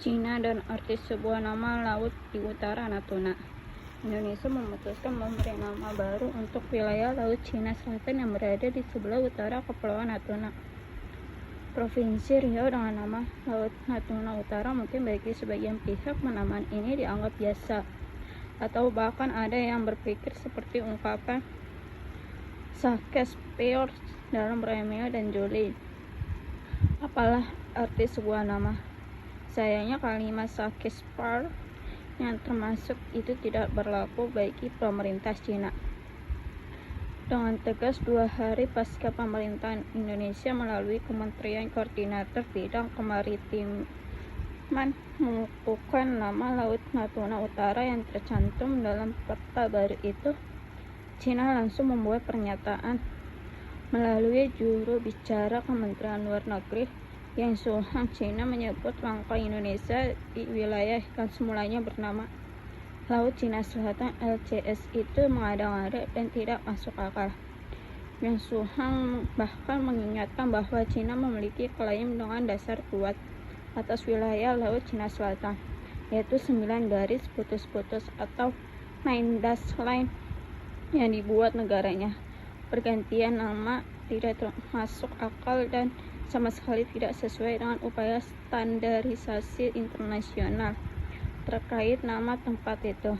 Cina dan arti sebuah nama laut di utara Natuna. Indonesia memutuskan memberi nama baru untuk wilayah Laut Cina Selatan yang berada di sebelah utara Kepulauan Natuna. Provinsi Riau dengan nama Laut Natuna Utara mungkin bagi sebagian pihak penamaan ini dianggap biasa, atau bahkan ada yang berpikir seperti ungkapan Shakespeare dalam Romeo dan Juliet. Apalah arti sebuah nama? Sayangnya kalimat Shakespeare yang termasuk itu tidak berlaku bagi pemerintah Cina. Dengan tegas 2 hari pasca pemerintahan Indonesia melalui Kementerian Koordinator Bidang Kemaritiman mengukuhkan nama Laut Natuna Utara yang tercantum dalam peta baru itu, Cina langsung membuat pernyataan melalui juru bicara Kementerian Luar Negeri Yang Shuang. Cina menyebut langkah Indonesia di wilayah yang semulanya bernama Laut Cina Selatan LCS itu mengada-ngada dan tidak masuk akal. Yang Shuang bahkan mengingatkan bahwa Cina memiliki klaim dengan dasar kuat atas wilayah Laut Cina Selatan, yaitu 9 garis putus-putus atau 9 dash line yang dibuat negaranya. Pergantian nama tidak masuk akal dan sama sekali tidak sesuai dengan upaya standarisasi internasional terkait nama tempat itu.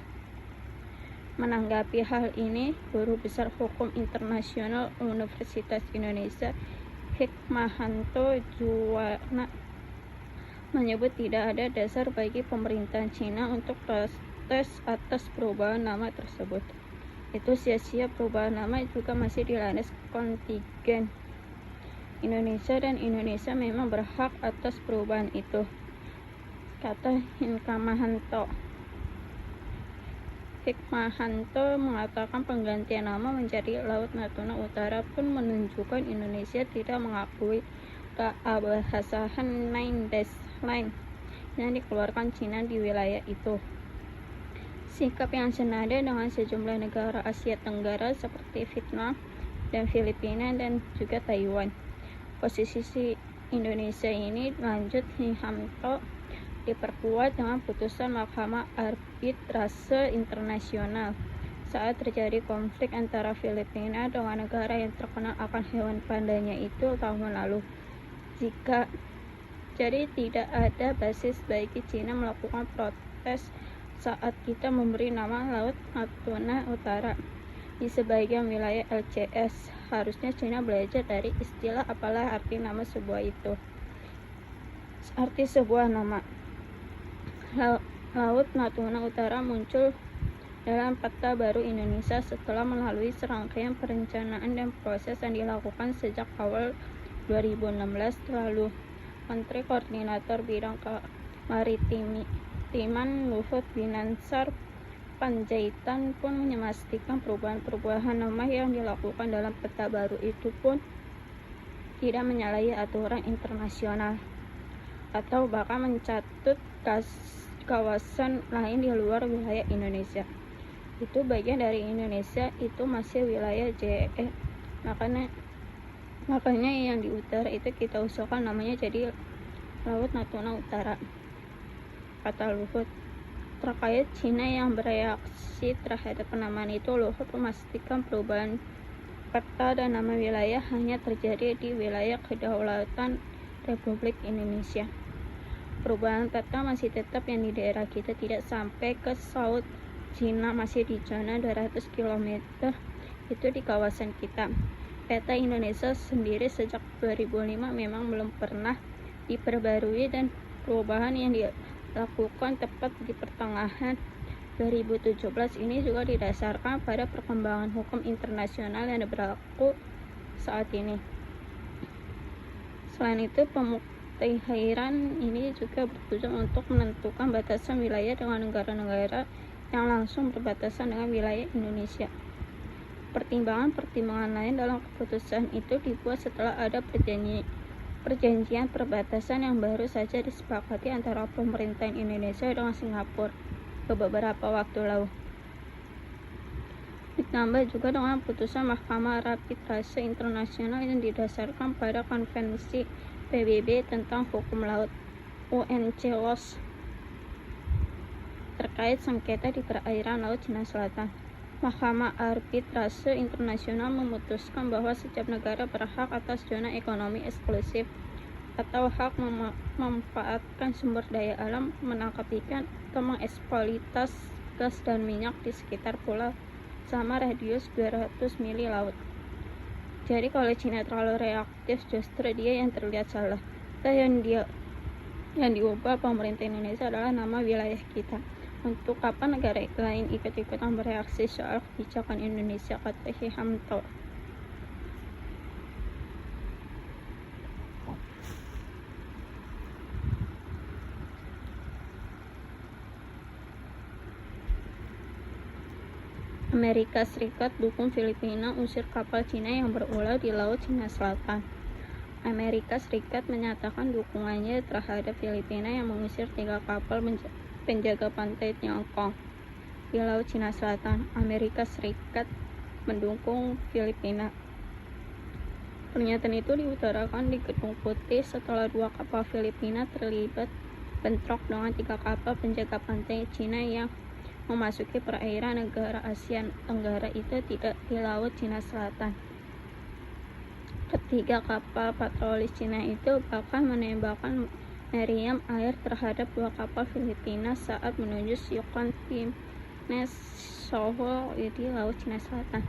Menanggapi hal ini, Guru Besar Hukum Internasional Universitas Indonesia Hikmahanto Juwana menyebut tidak ada dasar bagi pemerintahan Cina untuk protes atas perubahan nama tersebut. Itu sia-sia. Perubahan nama juga masih dilandas kontingen Indonesia dan Indonesia memang berhak atas perubahan itu, kata Hikmahanto. Hikmahanto mengatakan penggantian nama menjadi Laut Natuna Utara pun menunjukkan Indonesia tidak mengakui keabsahan 9 dash line yang dikeluarkan Cina di wilayah itu. Sikap yang senada dengan sejumlah negara Asia Tenggara seperti Vietnam dan Filipina dan juga Taiwan. Posisi Indonesia ini, lanjut Hikmahanto, diperkuat dengan putusan Mahkamah Arbitrase Internasional saat terjadi konflik antara Filipina dengan negara yang terkenal akan hewan pandanya itu tahun lalu. Jadi tidak ada basis bagi Cina melakukan protes saat kita memberi nama Laut Natuna Utara di sebagian wilayah LCS. Harusnya Cina belajar dari istilah apalah arti nama sebuah itu. Arti sebuah nama Laut Natuna Utara muncul dalam peta baru Indonesia setelah melalui serangkaian perencanaan dan proses yang dilakukan sejak awal 2016 lalu. Menteri Koordinator Bidang Kemaritiman Luhut Binsar Panjaitan pun memastikan perubahan nama yang dilakukan dalam peta baru itu pun tidak menyalahi aturan internasional atau bahkan mencatut kawasan lain di luar wilayah Indonesia. Itu bagian dari Indonesia, itu masih wilayah JE. Makanya yang di utara itu kita usulkan namanya jadi Laut Natuna Utara, kata Luhut. Terkait Cina yang bereaksi terhadap penamaan itu, Luhut memastikan perubahan peta dan nama wilayah hanya terjadi di wilayah kedaulatan Republik Indonesia. Perubahan peta masih tetap yang di daerah kita, tidak sampai ke Laut Cina, masih di zona 200 km itu di kawasan kita. Peta Indonesia sendiri sejak 2005 memang belum pernah diperbarui dan perubahan yang dilakukan tepat di pertengahan 2017 ini juga didasarkan pada perkembangan hukum internasional yang berlaku saat ini. Selain itu, pemuktahiran ini juga bertujuan untuk menentukan batasan wilayah dengan negara-negara yang langsung berbatasan dengan wilayah Indonesia. Pertimbangan lain dalam keputusan itu dibuat setelah ada perjanjian perbatasan yang baru saja disepakati antara pemerintahan Indonesia dengan Singapura beberapa waktu lalu. Ditambah juga dengan putusan Mahkamah Arbitrase Internasional yang didasarkan pada Konvensi PBB tentang Hukum Laut UNCLOS terkait sengketa di perairan Laut Cina Selatan. Mahkamah Arbitrase Internasional memutuskan bahwa setiap negara berhak atas zona ekonomi eksklusif atau hak memanfaatkan sumber daya alam, menangkap ikan, atau mengeksploitasi gas dan minyak di sekitar pulau selama radius 200 mili laut. Jadi kalau Cina terlalu reaktif, justru dia yang terlihat salah. Dan yang diubah pemerintah Indonesia adalah nama wilayah kita. Untuk kapan negara lain ikut-ikutan bereaksi soal kebijakan Indonesia, kata Hihamto. Amerika Serikat dukung Filipina usir kapal Cina yang berulah di Laut Cina Selatan. Amerika Serikat menyatakan dukungannya terhadap Filipina yang mengusir 3 kapal penjaga pantai Tiongkok di Laut Cina Selatan. Amerika Serikat mendukung Filipina. Pernyataan itu diutarakan di Gedung Putih setelah 2 kapal Filipina terlibat bentrok dengan 3 kapal penjaga pantai Cina yang memasuki perairan negara Asia Tenggara itu tidak di Laut Cina Selatan. Ketiga kapal patroli Cina itu bahkan menembakkan meriam air terhadap 2 kapal Filipina saat menuju Yukon Peninsula di Laut Cina Selatan.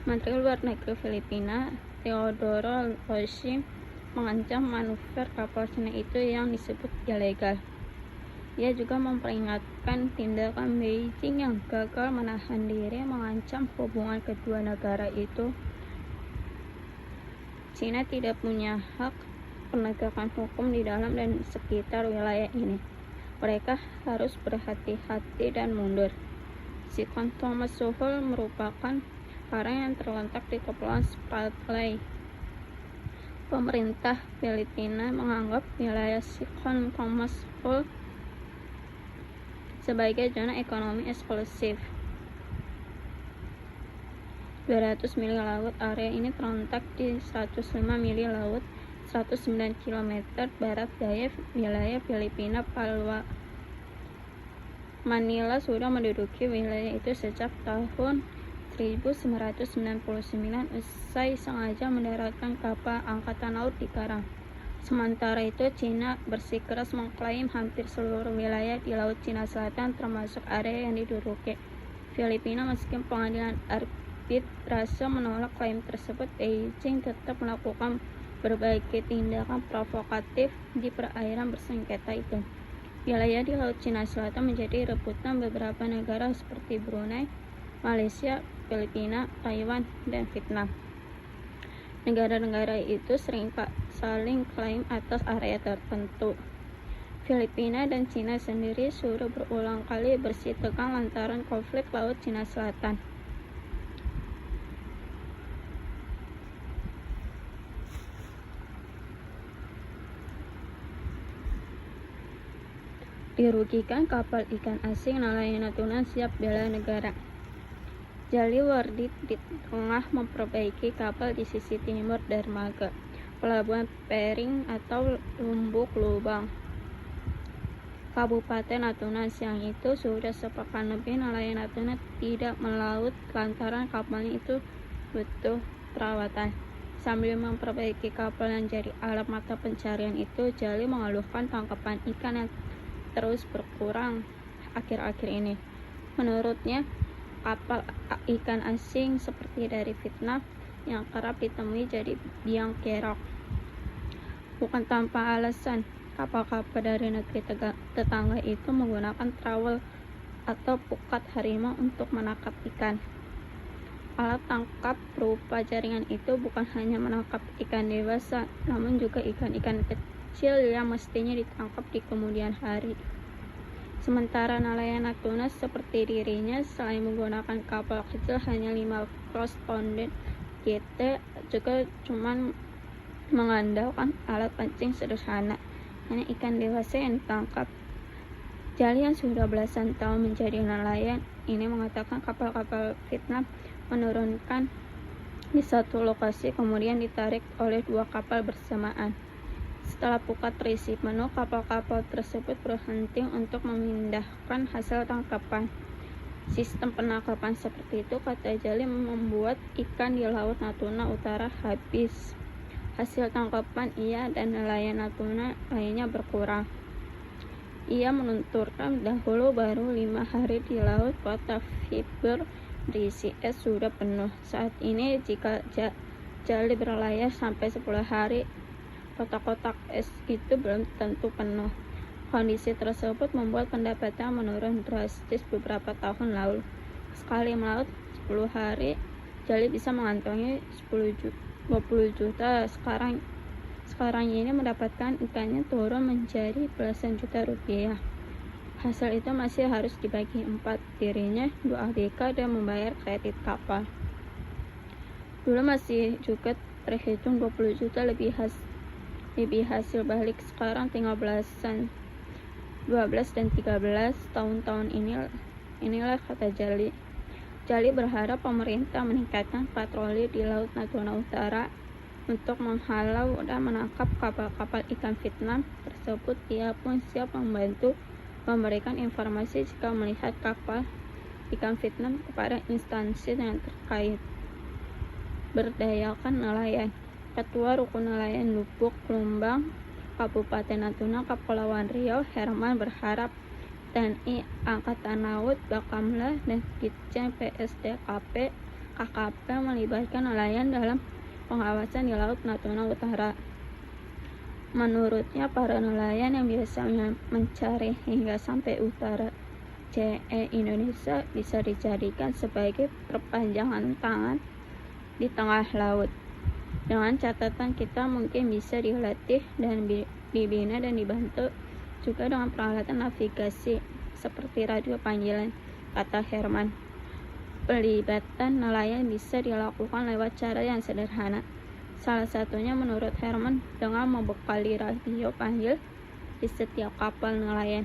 Menteri Luar Negeri Filipina, Teodoro Roosevelt, mengancam manuver kapal Cina itu yang disebut ilegal. Ia juga memperingatkan tindakan Beijing yang gagal menahan diri mengancam hubungan kedua negara itu. Cina tidak punya hak penegakan hukum di dalam dan sekitar wilayah ini. Mereka harus berhati-hati dan mundur. Sikon Thomas Sowell merupakan karang yang terletak di Kepulauan Spratly. Pemerintah Filipina menganggap wilayah Sikon Thomas Sowell sebagai zona ekonomi eksklusif. 200 mili laut. Area ini terletak di 105 mili laut, 109 km barat daya wilayah Filipina. Manila sudah menduduki wilayah itu sejak tahun 1999 usai sengaja mendaratkan kapal angkatan laut di Karang. Sementara itu, Cina bersikeras mengklaim hampir seluruh wilayah di Laut Cina Selatan termasuk area yang diduduki Filipina. Meski pengadilan arbitrase menolak klaim tersebut, Beijing tetap melakukan berbagai tindakan provokatif di perairan bersengketa itu. Wilayah di Laut Cina Selatan menjadi rebutan beberapa negara seperti Brunei, Malaysia, Filipina, Taiwan, dan Vietnam. Negara-negara itu sering saling klaim atas area tertentu. Filipina dan Cina sendiri sudah berulang kali bersih tegang lantaran konflik Laut Cina Selatan. Dirugikan kapal ikan asing, nelayan Natuna siap bela negara. Jali Wardi di tengah memperbaiki kapal di sisi timur dermaga Pelabuhan Pering atau Lumbuk Lubang, Kabupaten Natuna. Siang itu sudah sepekan lebih nelayan Natuna tidak melaut lantaran kapalnya itu butuh perawatan. Sambil memperbaiki kapal yang jadi alat mata pencarian itu, Jali mengeluhkan tangkapan ikan yang terus berkurang akhir-akhir ini. Menurutnya, kapal ikan asing seperti dari Vietnam yang kerap ditemui jadi biang kerok. Bukan tanpa alasan, kapal-kapal dari negeri tetangga itu menggunakan trowel atau pukat harimau untuk menangkap ikan. Alat tangkap berupa jaringan itu bukan hanya menangkap ikan dewasa, namun juga ikan-ikan kecil yang mestinya ditangkap di kemudian hari. Sementara nelayan Natuna seperti dirinya, selain menggunakan kapal kecil hanya 5 korresponden GT, juga cuman mengandalkan alat pancing sederhana, hanya ikan dewasa yang ditangkap. Jali yang sudah belasan tahun menjadi nelayan ini mengatakan kapal-kapal Vietnam menurunkan di satu lokasi kemudian ditarik oleh 2 kapal bersamaan. Setelah pukat terisi penuh, kapal-kapal tersebut berhenti untuk memindahkan hasil tangkapan. Sistem penangkapan seperti itu, kata Jali, membuat ikan di Laut Natuna Utara habis. Hasil tangkapan ia dan nelayan Natuna lainnya berkurang. Ia menuturkan dahulu baru 5 hari di laut kota fiber berisi es sudah penuh. Saat ini jika Jali berlayar sampai 10 hari, kotak-kotak es itu belum tentu penuh. Kondisi tersebut membuat pendapatan menurun drastis beberapa tahun lalu. Sekali melaut 10 hari, Jali bisa mengantongi 20 juta. Sekarang ini mendapatkan ikannya turun menjadi belasan juta rupiah. Hasil itu masih harus dibagi 4, dirinya 2 ABK dan membayar kredit kapal. Dulu masih juga terhitung 20 juta lebih hasil balik, sekarang tinggal belasan, 12 dan 13 tahun inilah, kata Jali. Jali berharap pemerintah meningkatkan patroli di Laut Natuna Utara untuk menghalau dan menangkap kapal-kapal ikan Vietnam tersebut. Ia pun siap membantu memberikan informasi jika melihat kapal ikan Vietnam kepada instansi yang terkait. Berdayakan nelayan. Ketua Rukun Nelayan Lubuk Lumbang, Kabupaten Natuna, Kepulauan Riau, Herman, berharap TNI Angkatan Laut, Bakamla, dan Ditjen PSDKP KKP melibatkan nelayan dalam pengawasan di Laut Natuna Utara. Menurutnya, para nelayan yang biasanya mencari hingga sampai utara CE Indonesia bisa dijadikan sebagai perpanjangan tangan di tengah laut. Dengan catatan kita mungkin bisa dilatih dan dibina dan dibantu juga dengan peralatan navigasi seperti radio panggilan, kata Herman. Pelibatan nelayan bisa dilakukan lewat cara yang sederhana. Salah satunya menurut Herman dengan membekali radio panggil di setiap kapal nelayan.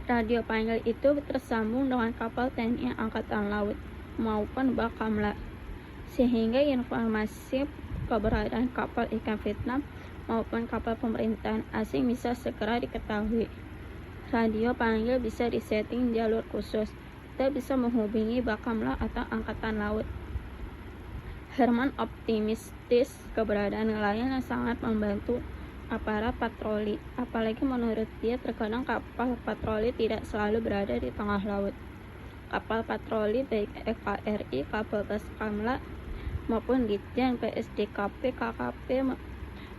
Radio panggil itu tersambung dengan kapal TNI Angkatan Laut maupun Bakamla, sehingga informasi keberadaan kapal ikan Vietnam maupun kapal pemerintahan asing bisa segera diketahui. Radio panggil bisa disetting jalur khusus. Kita bisa menghubungi Bakamla atau Angkatan Laut. Herman optimistis keberadaan nelayan yang sangat membantu aparat patroli. Apalagi menurut dia terkadang kapal patroli tidak selalu berada di tengah laut. Kapal patroli baik EKRI, kapal Bakamla maupun Ditjen PSDKP KKP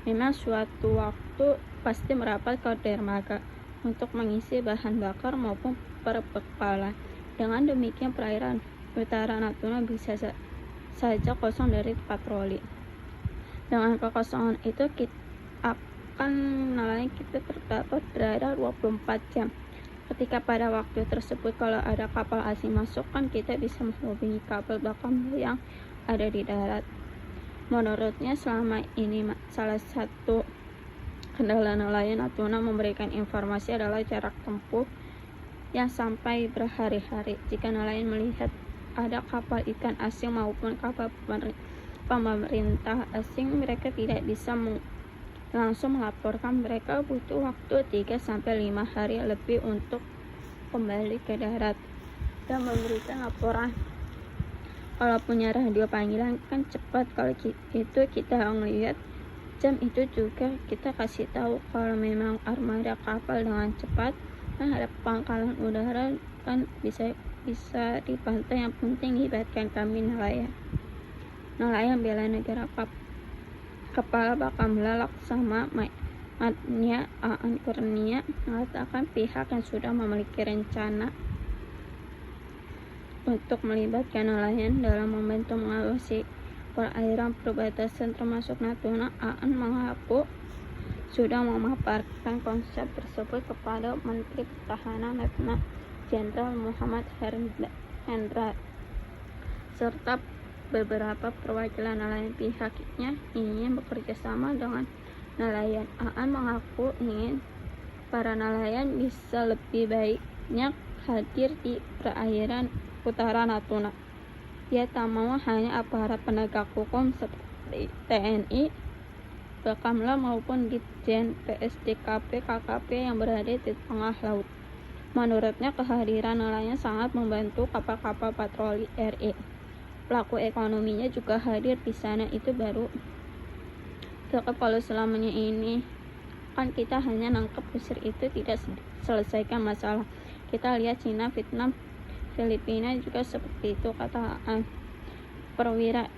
memang suatu waktu pasti merapat ke dermaga untuk mengisi bahan bakar maupun perbekalan. Dengan demikian perairan utara Natuna bisa saja kosong dari patroli. Dengan kekosongan itu nelayan kita terdapat berada 24 jam. Ketika pada waktu tersebut kalau ada kapal asing masuk, kan kita bisa menghubungi kapal Bakamla yang ada di darat. Menurutnya selama ini salah satu kendala nelayan Natuna memberikan informasi adalah jarak tempuh yang sampai berhari-hari. Jika nelayan melihat ada kapal ikan asing maupun kapal pemerintah asing, mereka tidak bisa langsung melaporkan. Mereka butuh waktu 3-5 hari lebih untuk kembali ke darat dan memberikan laporan. Kalau punya radio panggilan kan cepat. Kalau itu kita ngelihat jam itu juga kita kasih tahu kalau memang armada kapal dengan cepat. Kan ada pangkalan udara kan bisa di pantai. Yang penting libatkan kami nelayan bela negara. Kepala Bakamla Laksama Matnia Aan Kurnia mengatakan pihak yang sudah memiliki rencana untuk melibatkan nelayan dalam membantu mengawasi perairan perbatasan termasuk Natuna. Aan mengaku sudah memaparkan konsep tersebut kepada Menteri Pertahanan Letnan Jenderal Muhammad Hendra serta beberapa perwakilan nelayan. Pihaknya ingin bekerja sama dengan nelayan. Aan mengaku ingin para nelayan bisa lebih banyak hadir di perairan utara Natuna. Dia tak mau hanya aparat penegak hukum seperti TNI Bakamla maupun Ditjen PSDKP KKP yang berada di tengah laut. Menurutnya, kehadiran nelayan sangat membantu kapal-kapal patroli RI. Pelaku ekonominya juga hadir di sana. Itu baru kalau selamanya ini kan kita hanya nangkep usir, itu tidak selesaikan masalah. Kita lihat Cina, Vietnam, Filipina juga seperti itu. Kata perwira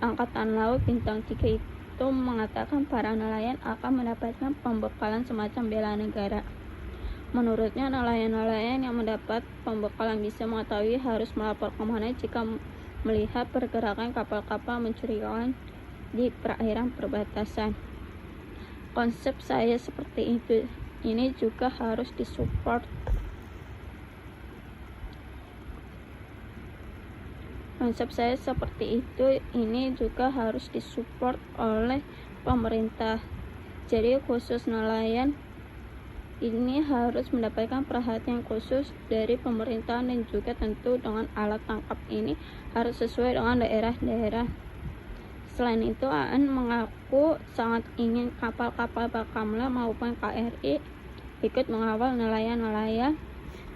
Angkatan Laut Bintang 3 itu mengatakan para nelayan akan mendapatkan pembekalan semacam bela negara. Menurutnya, nelayan-nelayan yang mendapat pembekalan bisa mengetahui harus melapor kemana jika melihat pergerakan kapal-kapal mencurigakan di perairan perbatasan. Konsep saya seperti itu. Ini juga harus disupport. Konsep saya seperti itu. Ini juga harus disupport oleh pemerintah. Jadi khusus nelayan ini harus mendapatkan perhatian khusus dari pemerintahan, dan juga tentu dengan alat tangkap ini harus sesuai dengan daerah-daerah. Selain itu, AN mengaku sangat ingin kapal-kapal Bakamla maupun KRI ikut mengawal nelayan-nelayan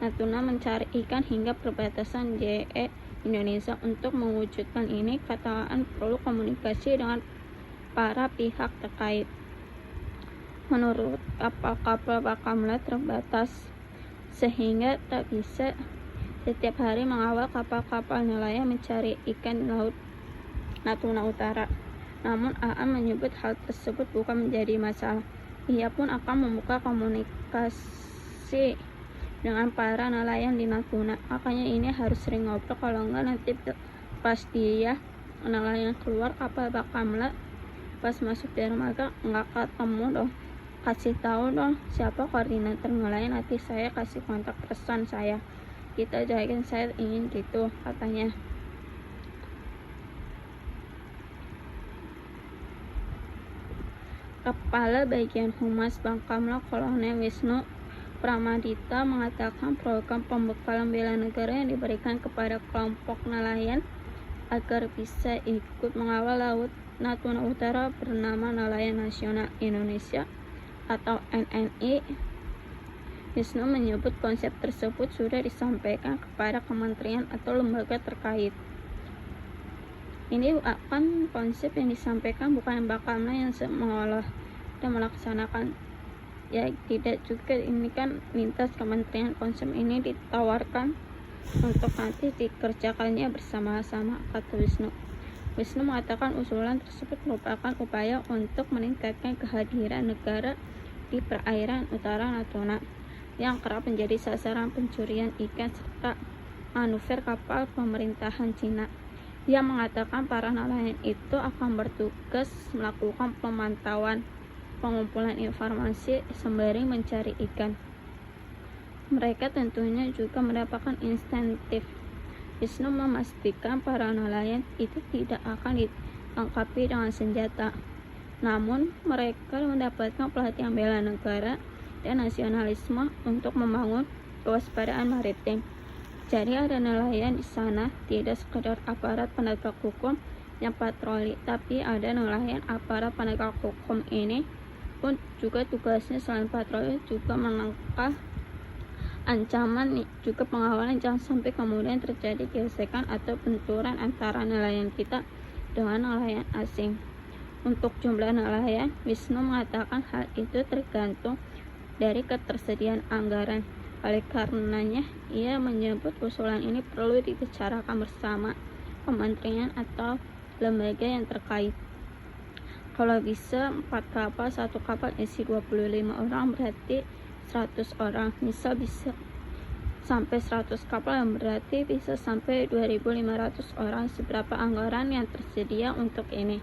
Natuna mencari ikan hingga perbatasan JE Indonesia. Untuk mewujudkan ini, kata AN perlu komunikasi dengan para pihak terkait. Menurut kapal-kapal Bakamla terbatas sehingga tak bisa setiap hari mengawal kapal-kapal nelayan mencari ikan di laut Natuna Utara. Namun AN menyebut hal tersebut bukan menjadi masalah. Ia pun akan membuka komunikasi dengan para nelayan di Natuna. Makanya ini harus sering ngobrol, kalau enggak nanti pas dia nelayan keluar kapal Bakamla pas masuk dermaga enggak ketemu dong. Kasih tahu dong siapa koordinator nelayan, nanti saya kasih kontak person saya. Kita jagain, saya ingin gitu, katanya. Kepala Bagian Humas Bakamla Kolonel Wisnu Pramadita mengatakan program pembekalan bela negara yang diberikan kepada kelompok nelayan agar bisa ikut mengawal laut Natuna Utara bernama Nelayan Nasional Indonesia atau NNI. Wisnu menyebut konsep tersebut sudah disampaikan kepada kementerian atau lembaga terkait. Ini akan konsep yang disampaikan, bukan Bakamla yang mengolah dan melaksanakan. Ya tidak juga, ini kan lintas kementerian. Konsep ini ditawarkan untuk nanti dikerjakannya bersama-sama, kata Wisnu. Wisnu mengatakan usulan tersebut merupakan upaya untuk meningkatkan kehadiran negara di perairan utara Natuna yang kerap menjadi sasaran pencurian ikan serta manuver kapal pemerintahan Cina. Ia mengatakan para nelayan itu akan bertugas melakukan pemantauan, pengumpulan informasi sembari mencari ikan. Mereka tentunya juga mendapatkan insentif. Wisnu memastikan para nelayan itu tidak akan dilengkapi dengan senjata, namun mereka mendapatkan pelatihan bela negara dan nasionalisme untuk membangun kewaspadaan maritim. Jadi ada nelayan di sana tidak sekedar aparat penegak hukum yang patroli, tapi ada nelayan aparat penegak hukum ini pun juga tugasnya selain patroli juga menangkal ancaman, juga pengawalan jangan sampai kemudian terjadi gesekan atau benturan antara nelayan kita dengan nelayan asing. Untuk jumlah nelayan, Wisnu mengatakan hal itu tergantung dari ketersediaan anggaran. Oleh karenanya, ia menyebut usulan ini perlu dibicarakan bersama kementerian atau lembaga yang terkait. Kalau bisa 4 kapal, 1 kapal isi 25 orang, berarti 100 orang. Misal bisa sampai 100 kapal, yang berarti bisa sampai 2.500 orang. Seberapa anggaran yang tersedia untuk ini?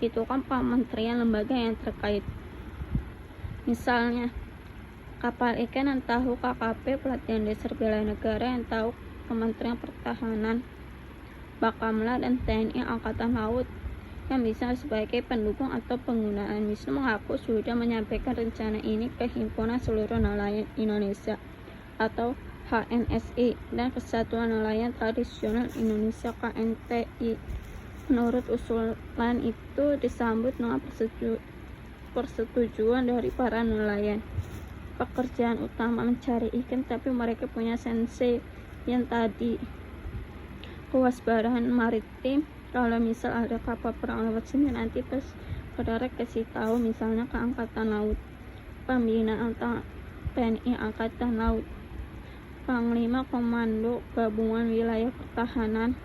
Itu kan kementerian lembaga yang terkait. Misalnya kapal ikan yang tahu KKP, pelatihan dasar bela negara yang tahu Kementerian Pertahanan, Bakamla, dan TNI Angkatan Laut yang bisa sebagai pendukung atau penggunaan. Wisnu mengaku sudah menyampaikan rencana ini ke Himpunan Seluruh Nelayan Indonesia atau HNSI dan Kesatuan Nelayan Tradisional Indonesia KNTI. Menurut usulan itu disambut dengan persetujuan dari para nelayan. Pekerjaan utama mencari ikan, tapi mereka punya sensei yang tadi kewaspadaan maritim. Kalau misal ada kapal perang lewat sini, nanti pas saudara kasih tahu misalnya ke Angkatan Laut, Pembinaan TNI Angkatan Laut, Panglima Komando Gabungan Wilayah Pertahanan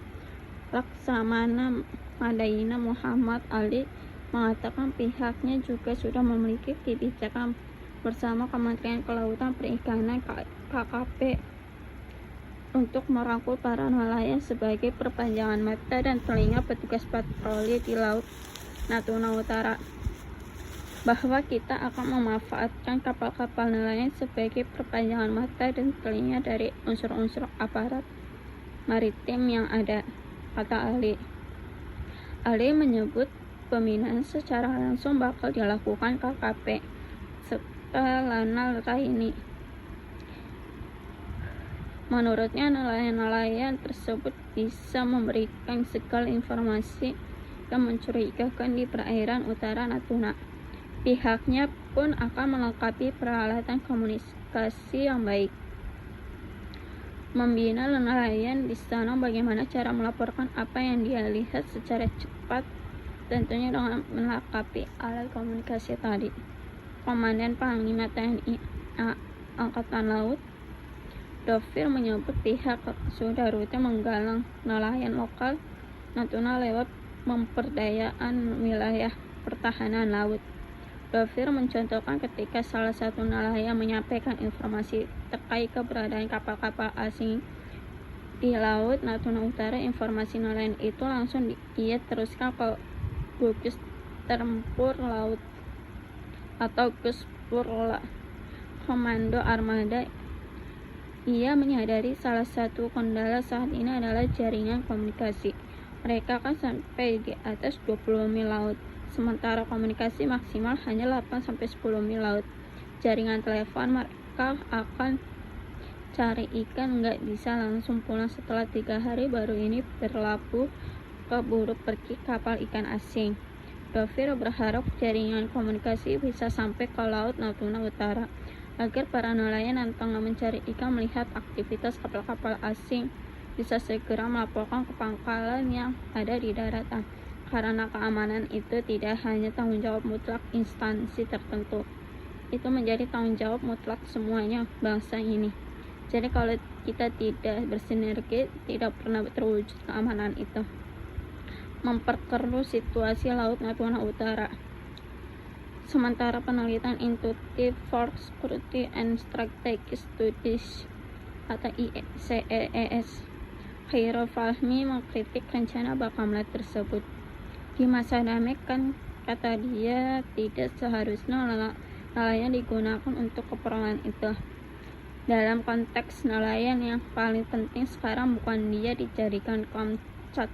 Laksamana Madayina Muhammad Ali mengatakan pihaknya juga sudah memiliki kebijakan bersama Kementerian Kelautan Perikanan KKP untuk merangkul para nelayan sebagai perpanjangan mata dan telinga petugas patroli di Laut Natuna Utara, bahwa kita akan memanfaatkan kapal-kapal nelayan sebagai perpanjangan mata dan telinga dari unsur-unsur aparat maritim yang ada, kata Ali. Ali menyebut pembinaan secara langsung bakal dilakukan KKP setelah ini. Menurutnya, nelayan-nelayan tersebut bisa memberikan segala informasi yang mencurigakan di perairan utara Natuna. Pihaknya pun akan melengkapi peralatan komunikasi yang baik. Membina nelayan di sana, bagaimana cara melaporkan apa yang dia lihat secara cepat, tentunya dengan melengkapi alat komunikasi tadi. Komandan Panglima TNI Angkatan Laut Dovir menyebut pihak sudah rutin menggalang nelayan lokal Natuna lewat pemberdayaan wilayah pertahanan laut. Dovir mencontohkan ketika salah satu nelayan menyampaikan informasi terkait keberadaan kapal-kapal asing di Laut Natuna Utara. Informasi nelayan itu langsung ia teruskan ke Gugus Tempur Laut atau Guspurla Komando Armada. Ia menyadari salah satu kendala saat ini adalah jaringan komunikasi. Mereka akan sampai di atas 20 mil laut, sementara komunikasi maksimal hanya 8-10 mil laut. Jaringan telepon, mereka akan cari ikan nggak bisa langsung pulang setelah 3 hari baru ini berlabuh keburu pergi kapal ikan asing. Dovir berharap jaringan komunikasi bisa sampai ke Laut Natuna Utara agar para nelayan yang tengah mencari ikan melihat aktivitas kapal-kapal asing bisa segera melaporkan ke pangkalan yang ada di daratan, karena keamanan itu tidak hanya tanggung jawab mutlak instansi tertentu, itu menjadi tanggung jawab mutlak semuanya bangsa ini. Jadi kalau kita tidak bersinergi, tidak pernah terwujud keamanan itu. Memperkeruh situasi Laut Natuna Utara. Sementara penelitian Institute for Security and Strategic Studies atau ICES, Khairul Fahmi mengkritik rencana Bakamla tersebut. Di masa damai kan, kata dia, tidak seharusnya nelayan digunakan untuk keperluan itu. Dalam konteks nelayan, yang paling penting sekarang bukan dia dijadikan komcat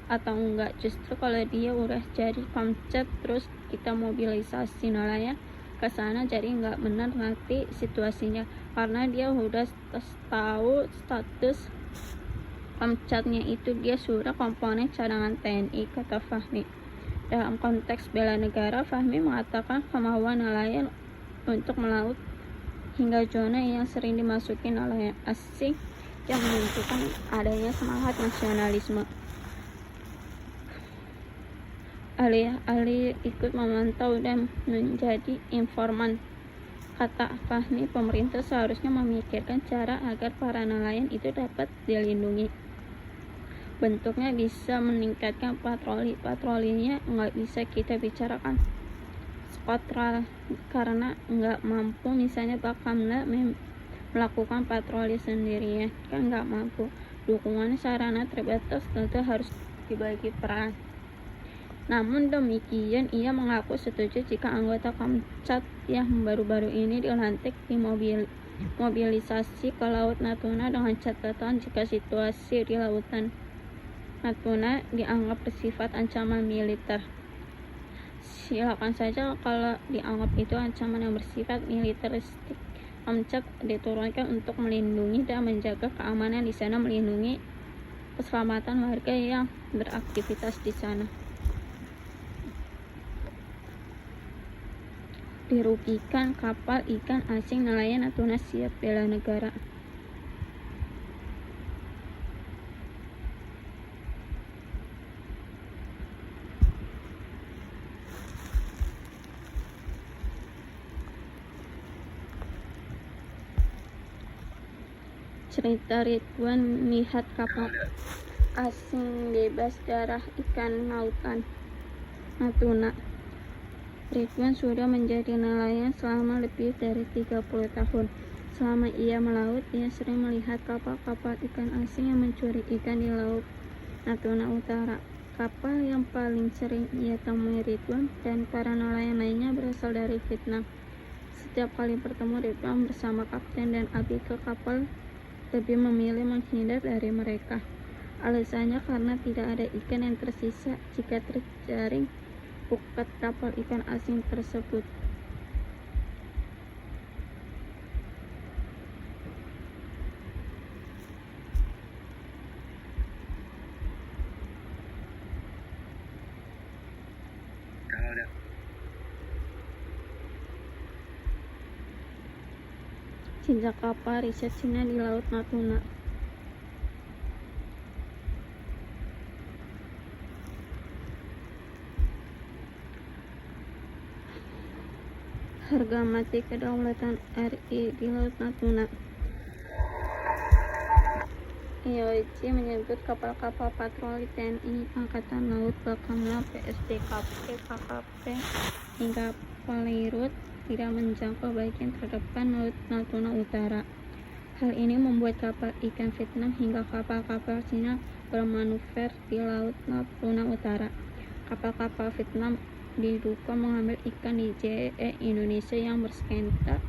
atau enggak, justru kalau dia udah jadi komcat terus kita mobilisasi nelayan ke sana, jadi enggak benar ngerti situasinya, karena dia udah tahu status komcatnya itu, dia sudah komponen cadangan TNI, kata Fahmi. Dalam konteks bela negara, Fahmi mengatakan kemauan nelayan untuk melaut hingga zona yang sering dimasuki nelayan asing yang menunjukkan adanya semangat nasionalisme. Ali ikut memantau dan menjadi informan. Kata Fahmi, pemerintah seharusnya memikirkan cara agar para nelayan itu dapat dilindungi. Bentuknya bisa meningkatkan patrolinya nggak bisa kita bicarakan skotra karena nggak mampu. Misalnya Bakamla melakukan patroli sendirian kan nggak mampu, dukungan sarana terbatas, tentu harus dibagi peran. Namun demikian, ia mengaku setuju jika anggota Komcat yang baru-baru ini dilantik dimobilisasi ke Laut Natuna, dengan catatan jika situasi di Lautan Natuna dianggap bersifat ancaman militer. Silakan saja kalau dianggap itu ancaman yang bersifat militeristik. Komcat diturunkan untuk melindungi dan menjaga keamanan di sana, melindungi keselamatan warga yang beraktivitas di sana. Dirugikan kapal ikan asing nelayan Natuna siap bela negara. Cerita Ridwan melihat kapal asing bebas darah ikan lautan Natuna. Ridwan sudah menjadi nelayan selama lebih dari 30 tahun. Selama ia melaut, ia sering melihat kapal-kapal ikan asing yang mencuri ikan di laut Natuna Utara. Kapal yang paling sering ia temui Ridwan dan para nelayan lainnya berasal dari Vietnam. Setiap kali bertemu Ridwan bersama kapten dan abk kapal, lebih memilih menghindar dari mereka. Alasannya karena tidak ada ikan yang tersisa jika terjaring pukat kapal ikan asing tersebut. Jejak kapal riset Cina di Laut Natuna. Harga mati kedaulatan RI di Laut Natuna. IOC menyebut kapal-kapal patroli TNI Angkatan Laut, Bakamla, PSDKP, KKP, hingga Polairut tidak menjangkau bagian terdepan Laut Natuna Utara. Hal ini membuat kapal ikan Vietnam hingga kapal-kapal Cina bermanuver di Laut Natuna Utara. Kapal-kapal Vietnam diduga mengambil ikan di JEE Indonesia yang bersengketa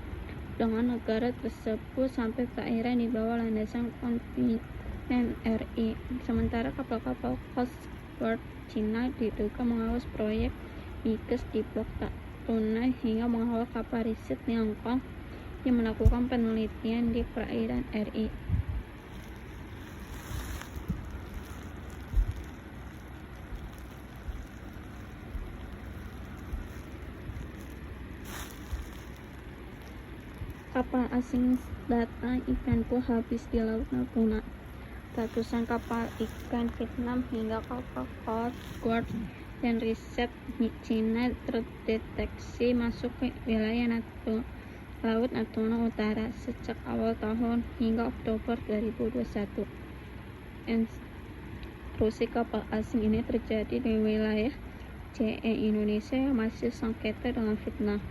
dengan negara tersebut sampai perairan di bawah landasan kontinen RI. Sementara kapal-kapal Coast Guard Cina diduga mengawas proyek Migas di Blok Natuna hingga mengawal kapal riset Tiongkok yang melakukan penelitian di perairan RI. Kapal asing datang, ikan pun habis di Laut Natuna. Ratusan kapal ikan Vietnam hingga kapal Coast Guard dan riset Cina terdeteksi masuk ke wilayah Laut Natuna Utara sejak awal tahun hingga Oktober 2021. Intrusi kapal asing ini terjadi di wilayah JE Indonesia yang masih sengketa dengan Vietnam,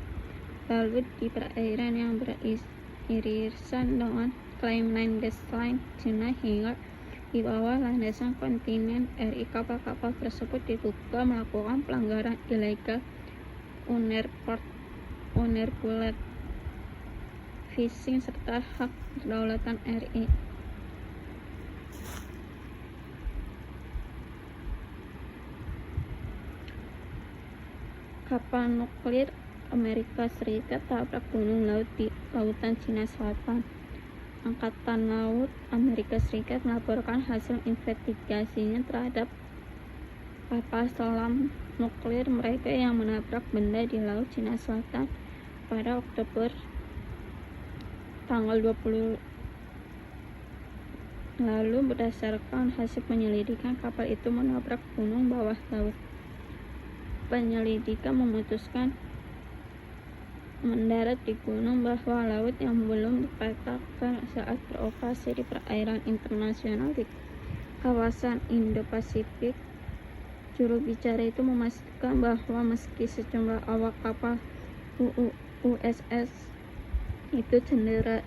lalu di perairan yang beririsan dengan klaim landasan Cina hingga di bawah landasan kontinen RI. Kapal-kapal tersebut diduga melakukan pelanggaran ilegal uneargulat fishing serta hak kedaulatan RI. Kapal nuklir Amerika Serikat tabrak gunung laut di lautan Cina Selatan. Angkatan Laut Amerika Serikat melaporkan hasil investigasinya terhadap kapal selam nuklir mereka yang menabrak benda di Laut Cina Selatan pada Oktober tanggal 20 lalu. Berdasarkan hasil penyelidikan, kapal itu menabrak gunung bawah laut. Penyelidikan memutuskan mendarat di gunung bawah laut yang belum dipetakan saat beroperasi di perairan internasional di kawasan Indo-Pasifik. Juru bicara itu memastikan bahwa meski sejumlah awak kapal USS itu cedera,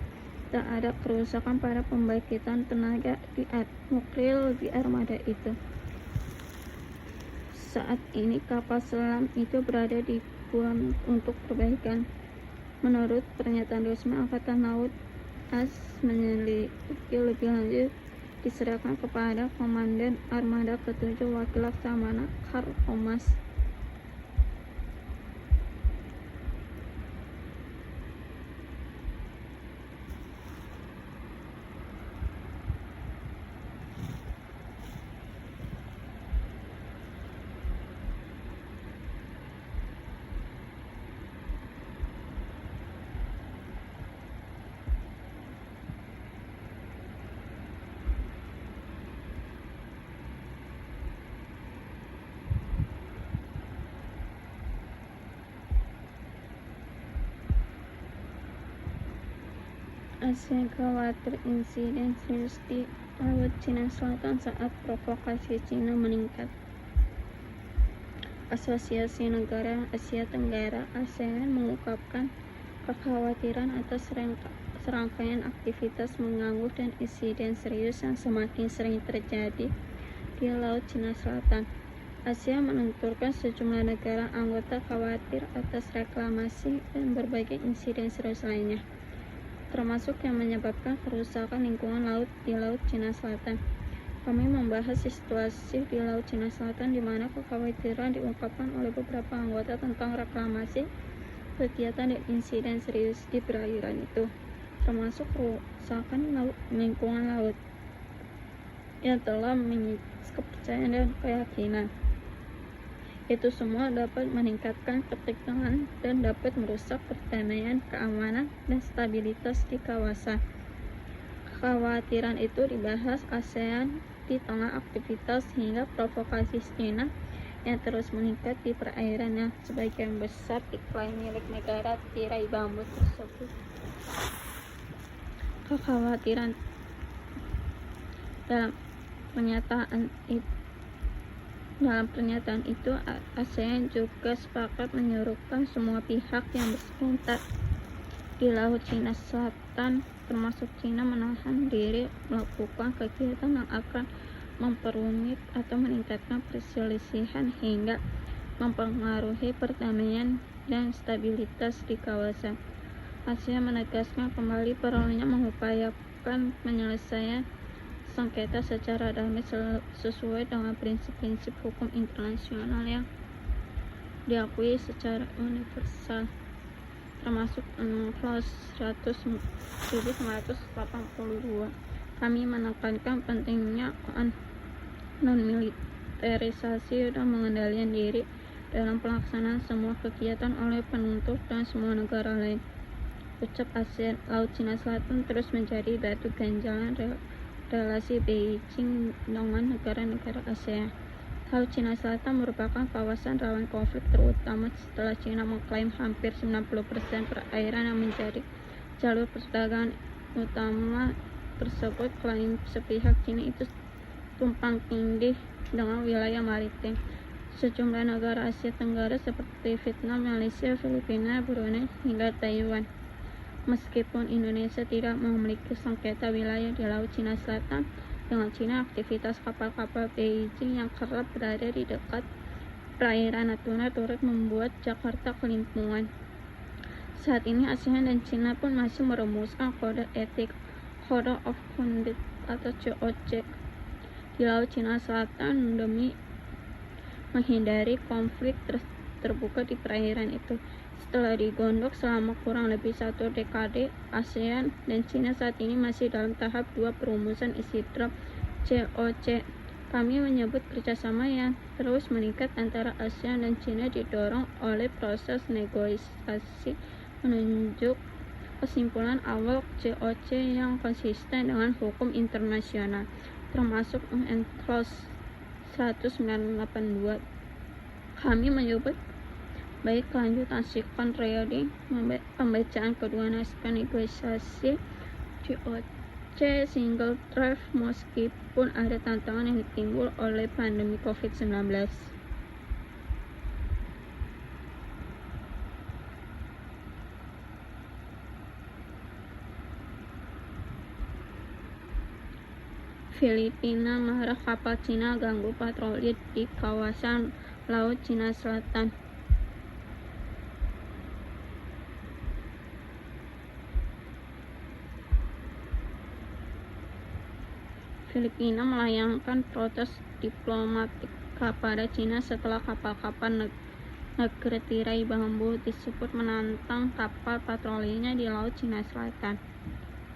tak ada kerusakan pada pembangkitan tenaga nuklir di armada itu. Saat ini kapal selam itu berada di Guam untuk perbaikan. Menurut pernyataan resmi Angkatan Laut, AS menyelidiki lebih lanjut diserahkan kepada Komandan Armada ke-7 Wakil Laksamana Karl Thomas. ASEAN khawatir insiden serius di Laut Cina Selatan saat provokasi Cina meningkat. Asosiasi Negara Asia Tenggara (ASEAN) mengungkapkan kekhawatiran atas serangkaian aktivitas mengganggu dan insiden serius yang semakin sering terjadi di Laut Cina Selatan. ASEAN menuturkan sejumlah negara anggota khawatir atas reklamasi dan berbagai insiden serius lainnya, termasuk yang menyebabkan kerusakan lingkungan laut di Laut Cina Selatan. Kami membahas situasi di Laut Cina Selatan di mana kekhawatiran diungkapkan oleh beberapa anggota tentang reklamasi, kegiatan dan insiden serius di perairan itu, termasuk kerusakan lingkungan laut yang telah mengikis kepercayaan dan keyakinan. Itu semua dapat meningkatkan ketegangan dan dapat merusak perdamaian, keamanan, dan stabilitas di kawasan. Kekhawatiran itu dibahas ASEAN di tengah aktivitas hingga provokasi China yang terus meningkat di perairan yang sebagian besar diklaim milik negara tirai bambu tersebut. Kekhawatiran dalam pernyataan itu, ASEAN juga sepakat menyuruhkan semua pihak yang bersangkutan di Laut Cina Selatan, termasuk Cina, menahan diri melakukan kegiatan yang akan memperumit atau meningkatkan perselisihan hingga mempengaruhi perdamaian dan stabilitas di kawasan. ASEAN menegaskan kembali perlunya mengupayakan penyelesaian sengketa secara damai sesuai dengan prinsip-prinsip hukum internasional yang diakui secara universal, termasuk UNCLOS 1982. Kami menekankan pentingnya non-militerisasi dan pengendalian diri dalam pelaksanaan semua kegiatan oleh penuntut dan semua negara lain. Ucap ASEAN. Laut Cina Selatan terus menjadi batu ganjalan relasi Beijing dengan negara-negara ASEAN. Laut Cina Selatan merupakan kawasan rawan konflik, terutama setelah Cina mengklaim hampir 90% perairan yang menjadi jalur perdagangan utama tersebut. Klaim sepihak Cina itu tumpang tindih dengan wilayah maritim sejumlah negara Asia Tenggara seperti Vietnam, Malaysia, Filipina, Brunei, hingga Taiwan. Meskipun Indonesia tidak memiliki sengketa wilayah di Laut Cina Selatan dengan Cina, aktivitas kapal-kapal Beijing yang kerap berada di dekat perairan Natuna turut membuat Jakarta kelimpungan. Saat ini ASEAN dan Cina pun masih merumuskan kode etik Code of Conduct atau COC di Laut Cina Selatan demi menghindari konflik terbuka di perairan itu. Setelah digondok selama kurang lebih 1 dekade, ASEAN dan Cina saat ini masih dalam tahap 2 perumusan isi draft COC. Kami menyebut kerjasama yang terus meningkat antara ASEAN dan Cina didorong oleh proses negosiasi menunjuk kesimpulan awal COC yang konsisten dengan hukum internasional, termasuk UNCLOS 1982. Kami menyebut baik kelanjutan sikon reading pembacaan kedua naskah negosiasi COC single draft meskipun ada tantangan yang ditimbul oleh pandemi COVID-19. Filipina marah kapal Cina ganggu patroli di kawasan Laut Cina Selatan. Filipina melayangkan protes diplomatik kepada Cina setelah kapal-kapal negeri tirai bambu disebut menantang kapal patrolinya di Laut Cina Selatan.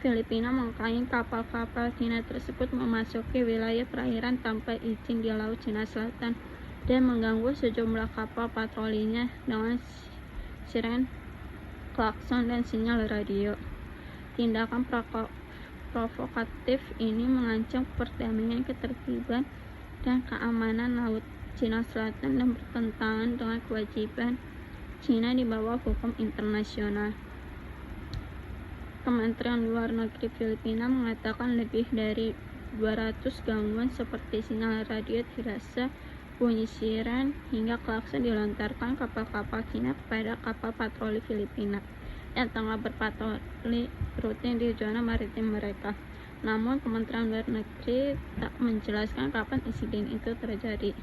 Filipina mengklaim kapal-kapal Cina tersebut memasuki wilayah perairan tanpa izin di Laut Cina Selatan dan mengganggu sejumlah kapal patrolinya dengan siren, klakson, dan sinyal radio. Tindakan provokatif ini mengancam perdamaian, ketertiban, dan keamanan Laut Cina Selatan dan bertentangan dengan kewajiban Cina di bawah hukum internasional. Kementerian Luar Negeri Filipina mengatakan lebih dari 200 gangguan seperti sinyal radio dirasa, bunyi siren, hingga klakson dilontarkan kapal-kapal Cina kepada kapal patroli Filipina yang tengah berpatroli rutin di zona maritim mereka. Namun, Kementerian Luar Negeri tak menjelaskan kapan insiden itu terjadi.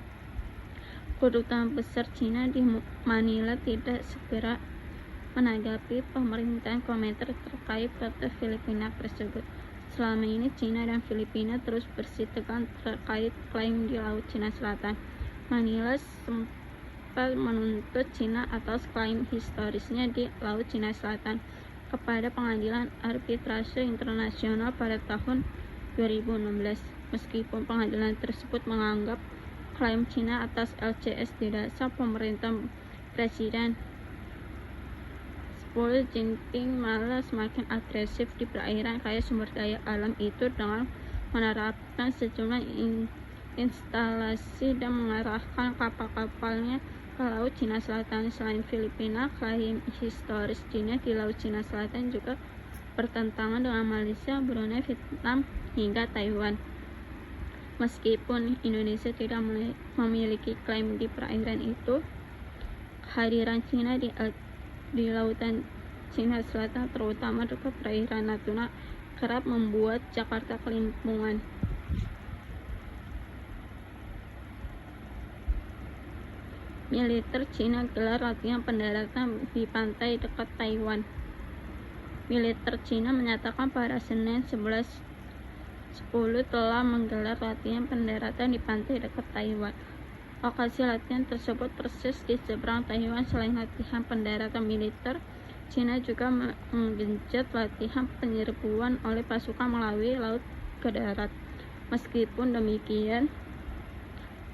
Kedutaan besar Cina di Manila tidak segera menanggapi pemerintahan komentar terkait protes Filipina tersebut. Selama ini Cina dan Filipina terus bersitegang terkait klaim di Laut Cina Selatan. Manila sempat menuntut Cina atas klaim historisnya di Laut Cina Selatan kepada Pengadilan Arbitrase Internasional pada tahun 2016. Meskipun pengadilan tersebut menganggap klaim Cina atas LCS tidak sah, pemerintah Presiden Xi Jinping malah semakin agresif di perairan kaya sumber daya alam itu dengan menerapkan sejumlah instalasi dan mengarahkan kapal-kapalnya ke Laut Cina Selatan. Selain Filipina, klaim historis Cina di Laut Cina Selatan juga bertentangan dengan Malaysia, Brunei, Vietnam, hingga Taiwan. Meskipun Indonesia tidak memiliki klaim di perairan itu, kehadiran Cina di lautan Cina Selatan, terutama dekat perairan Natuna, kerap membuat Jakarta kelimpungan. Militer Cina gelar latihan pendaratan di pantai dekat Taiwan. Militer Cina menyatakan pada Senin 11/10 telah menggelar latihan pendaratan di pantai dekat Taiwan. Lokasi latihan tersebut persis di seberang Taiwan. Selain latihan pendaratan militer, Cina juga menggenjot latihan penyerbuan oleh pasukan melalui laut ke darat. Meskipun demikian,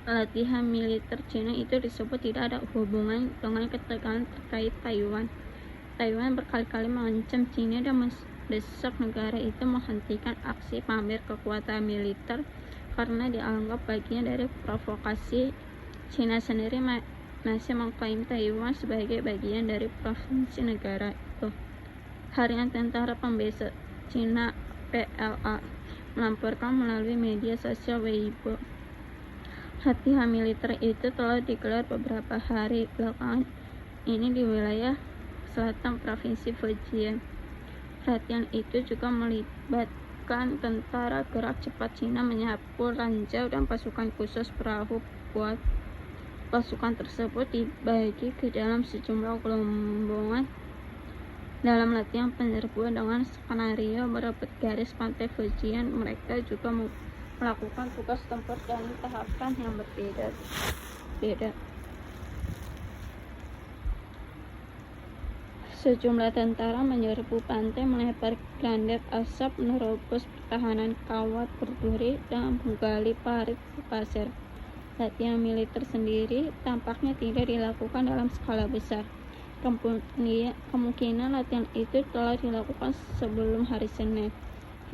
latihan militer Cina itu disebut tidak ada hubungan dengan ketegangan terkait Taiwan. Taiwan berkali-kali mengancam Cina dan mendesak negara itu menghentikan aksi pamer kekuatan militer karena dianggap bagian dari provokasi. Cina sendiri masih mengklaim Taiwan sebagai bagian dari provinsi negara itu. Harian Tentara Pembesar Cina PLA melaporkan melalui media sosial Weibo, latihan militer itu telah digelar beberapa hari belakangan ini di wilayah selatan provinsi Fujian. Latihan itu juga melibatkan tentara gerak cepat Cina menyapu ranjau dan pasukan khusus perahu buat. Pasukan tersebut dibagi ke dalam sejumlah gelombongan dalam latihan penyerbuan dengan skenario merebut garis pantai Fujian. Mereka juga melakukan tugas tempur dan tahapan yang berbeda. Sejumlah tentara menyerbu pantai, melempar granat asap, menerobos pertahanan kawat berduri, dan menggali parit pasir. Latihan militer sendiri tampaknya tidak dilakukan dalam skala besar. Kemungkinan latihan itu telah dilakukan sebelum hari Senin.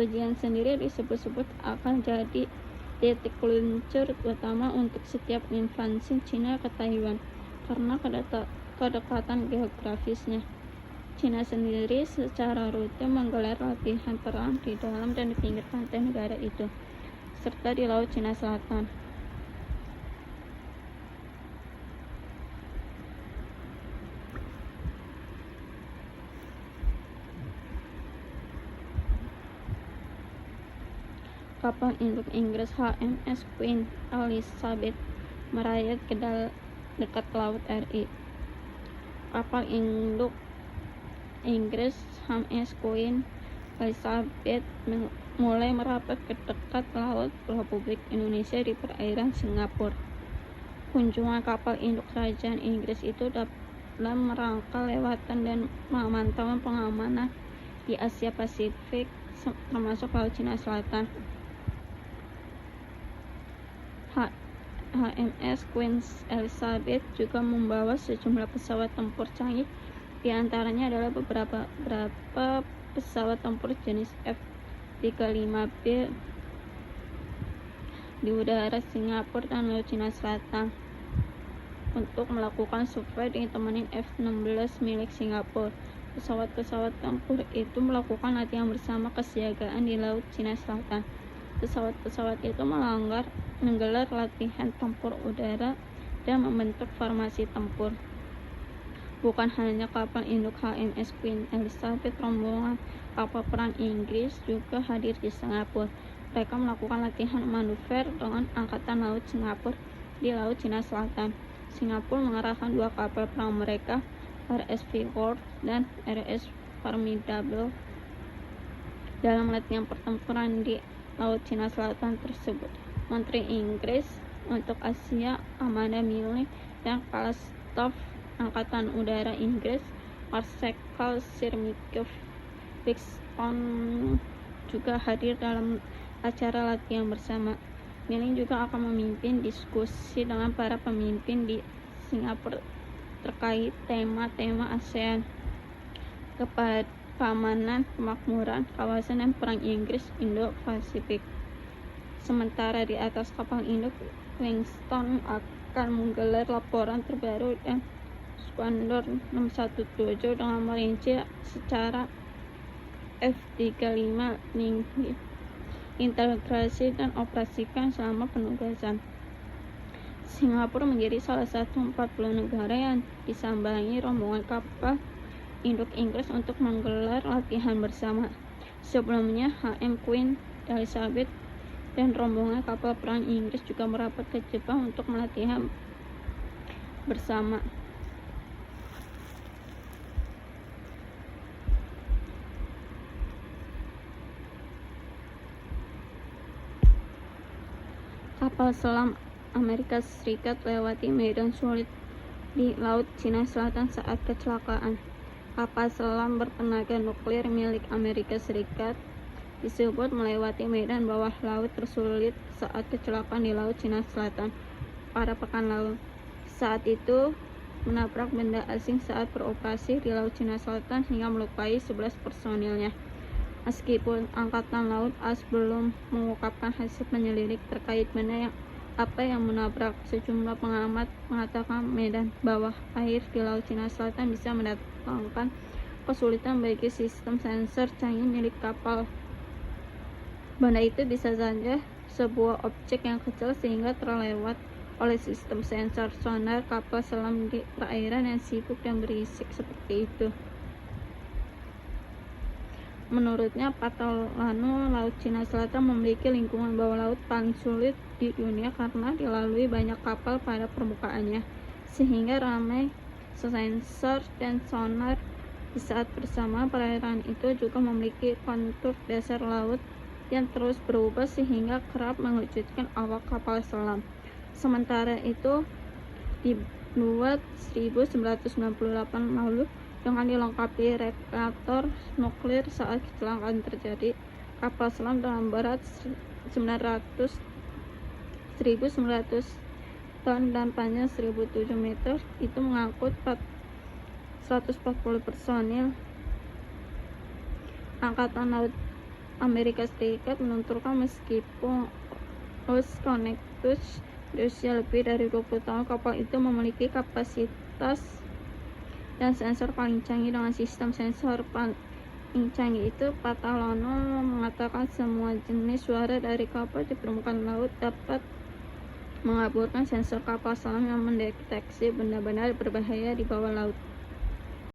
Fujian sendiri disebut-sebut akan jadi titik luncur utama untuk setiap invasi Cina ke Taiwan karena kedekatan geografisnya. Cina sendiri secara rutin menggelar latihan perang di dalam dan di pinggir pantai negara itu, serta di Laut Cina Selatan. Kapal induk Inggris HMS Queen Elizabeth merayat ke dekat laut RI. Kapal induk Inggris HMS Queen Elizabeth mulai merapat ke dekat laut Republik Indonesia di perairan Singapura. Kunjungan kapal induk kerajaan Inggris itu dalam rangka lewatan dan pemantauan pengamanan di Asia Pasifik, termasuk Laut Cina Selatan. HMS Queen Elizabeth juga membawa sejumlah pesawat tempur canggih, di antaranya adalah beberapa pesawat tempur jenis F-35B di udara Singapura dan Laut Cina Selatan untuk melakukan survei ditemani F-16 milik Singapura. Pesawat-pesawat tempur itu melakukan latihan bersama kesiagaan di Laut Cina Selatan. Pesawat-pesawat itu menggelar latihan tempur udara dan membentuk formasi tempur. Bukan hanya kapal induk HMS Queen Elizabeth, rombongan kapal perang Inggris juga hadir di Singapura. Mereka melakukan latihan manuver dengan Angkatan Laut Singapura di Laut Cina Selatan. Singapura mengerahkan 2 kapal perang mereka, RS Vigor dan RS Formidable, dalam latihan pertempuran di Laut Cina Selatan tersebut. Menteri Inggris untuk Asia Amanda Milne dan Kepala Staf Angkatan Udara Inggris Marsikal Sir Michael Buxton juga hadir dalam acara latihan bersama. Milne juga akan memimpin diskusi dengan para pemimpin di Singapura terkait tema-tema ASEAN, keamanan, kemakmuran kawasan dan perang Inggris Indo-Pasifik. Sementara di atas kapal induk, Livingstone akan menggelar laporan terbaru dan Skuadron 617 dengan merinci secara F-35 integrasi dan operasikan selama penugasan. Singapura menjadi salah satu 40 negara yang disambangi rombongan kapal induk Inggris untuk menggelar latihan bersama. Sebelumnya, HM Queen Elizabeth dan rombongan kapal perang Inggris juga merapat ke Jepang untuk melatihan bersama. Kapal selam Amerika Serikat lewati medan sulit di Laut Cina Selatan saat kecelakaan. Kapal selam bertenaga nuklir milik Amerika Serikat disebut melewati medan bawah laut tersulit saat kecelakaan di Laut Cina Selatan pada pekan lalu. Saat itu menabrak benda asing saat beroperasi di Laut Cina Selatan hingga melukai 11 personilnya. Meskipun Angkatan Laut AS belum mengungkapkan hasil penyelidik terkait benda apa yang menabrak, sejumlah pengamat mengatakan medan bawah air di Laut Cina Selatan bisa mendatangkan kesulitan bagi sistem sensor canggih milik kapal. Benda itu bisa saja sebuah objek yang kecil sehingga terlewat oleh sistem sensor sonar kapal selam di perairan yang sibuk dan berisik seperti itu. Menurutnya, Patalano Laut Cina Selatan memiliki lingkungan bawah laut paling sulit di dunia karena dilalui banyak kapal pada permukaannya, sehingga ramai sensor dan sonar. Di saat bersama, perairan itu juga memiliki kontur dasar laut yang terus berubah sehingga kerap mengejutkan awak kapal selam. Sementara itu, dibuat 1998 lalu dengan dilengkapi reaktor nuklir saat kecelakaan terjadi. Kapal selam dengan berat 1.900 ton dan panjang 1.007 meter itu mengangkut 140 personil. Angkatan Laut Amerika Serikat menuturkan meskipun Lost Connectus berusia lebih dari 20 tahun, kapal itu memiliki kapasitas dan sensor paling canggih. Dengan sistem sensor paling canggih itu, Patalano mengatakan semua jenis suara dari kapal di permukaan laut dapat mengaburkan sensor kapal selam yang mendeteksi benda-benda berbahaya di bawah laut.